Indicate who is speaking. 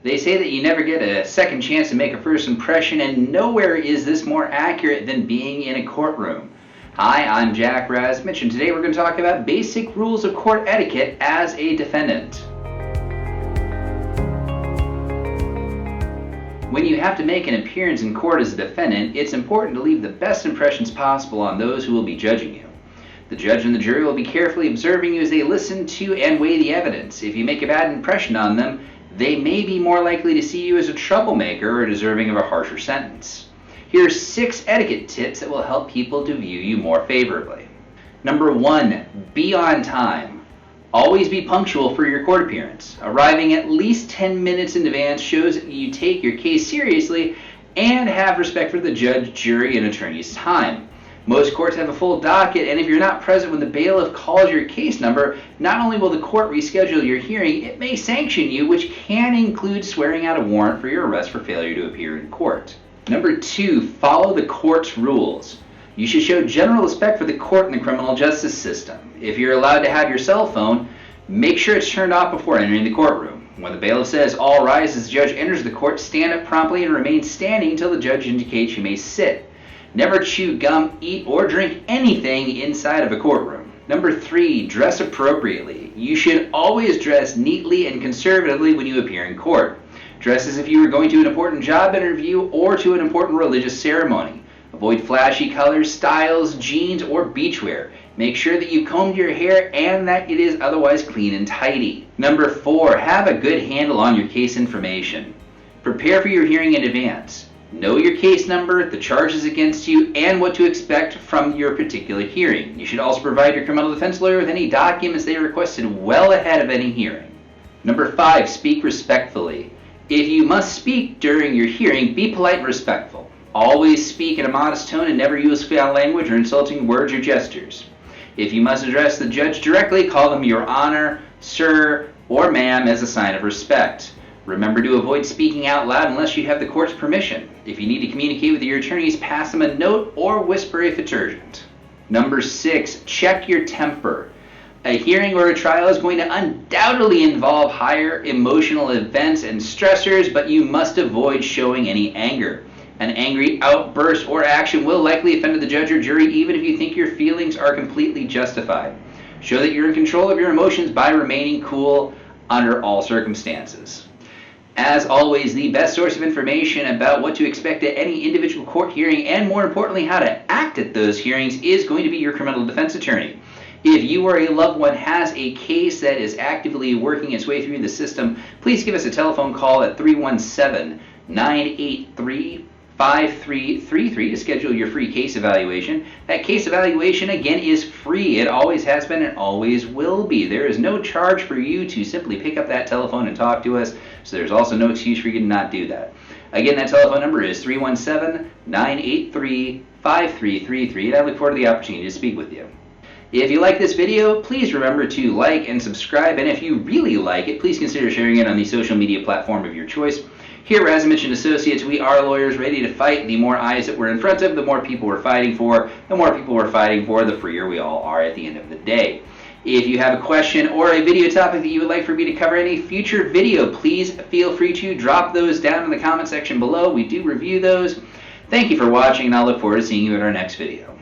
Speaker 1: They say that you never get a second chance to make a first impression, and nowhere is this more accurate than being in a courtroom. Hi, I'm Jack Razmich, and today we're going to talk about basic rules of court etiquette as a defendant. When you have to make an appearance in court as a defendant, it's important to leave the best impressions possible on those who will be judging you. The judge and the jury will be carefully observing you as they listen to and weigh the evidence. If you make a bad impression on them, they may be more likely to see you as a troublemaker or deserving of a harsher sentence. Here are 6 etiquette tips that will help people to view you more favorably. Number 1, be on time. Always be punctual for your court appearance. Arriving at least 10 minutes in advance shows that you take your case seriously and have respect for the judge, jury, and attorney's time. Most courts have a full docket, and if you're not present when the bailiff calls your case number, not only will the court reschedule your hearing, it may sanction you, which can include swearing out a warrant for your arrest for failure to appear in court. Number 2, follow the court's rules. You should show general respect for the court and the criminal justice system. If you're allowed to have your cell phone, make sure it's turned off before entering the courtroom. When the bailiff says, "All rise," as the judge enters the court, stand up promptly and remain standing until the judge indicates you may sit. Never chew gum, eat, or drink anything inside of a courtroom. Number 3, dress appropriately. You should always dress neatly and conservatively when you appear in court. Dress as if you were going to an important job interview or to an important religious ceremony. Avoid flashy colors, styles, jeans, or beachwear. Make sure that you combed your hair and that it is otherwise clean and tidy. Number 4, have a good handle on your case information. Prepare for your hearing in advance. Know your case number, the charges against you, and what to expect from your particular hearing. You should also provide your criminal defense lawyer with any documents they requested well ahead of any hearing. Number 5, speak respectfully. If you must speak during your hearing, be polite and respectful. Always speak in a modest tone and never use foul language or insulting words or gestures. If you must address the judge directly, call them Your Honor, Sir, or Ma'am as a sign of respect. Remember to avoid speaking out loud unless you have the court's permission. If you need to communicate with your attorneys, pass them a note or whisper if it's urgent. Number 6, check your temper. A hearing or a trial is going to undoubtedly involve higher emotional events and stressors, but you must avoid showing any anger. An angry outburst or action will likely offend the judge or jury, even if you think your feelings are completely justified. Show that you're in control of your emotions by remaining cool under all circumstances. As always, the best source of information about what to expect at any individual court hearing, and more importantly, how to act at those hearings, is going to be your criminal defense attorney. If you or a loved one has a case that is actively working its way through the system, please give us a telephone call at 317-983-5333 to schedule your free case evaluation. That case evaluation, again, is free. It always has been and always will be. There is no charge for you to simply pick up that telephone and talk to us, so there's also no excuse for you to not do that. Again, that telephone number is 317-983-5333, and I look forward to the opportunity to speak with you. If you like this video, please remember to like and subscribe, and if you really like it, please consider sharing it on the social media platform of your choice. Here at Razmich & Associates, we are lawyers ready to fight. The more eyes that we're in front of, the more people we're fighting for. The more people we're fighting for, the freer we all are at the end of the day. If you have a question or a video topic that you would like for me to cover in a future video, please feel free to drop those down in the comment section below. We do review those. Thank you for watching, and I'll look forward to seeing you in our next video.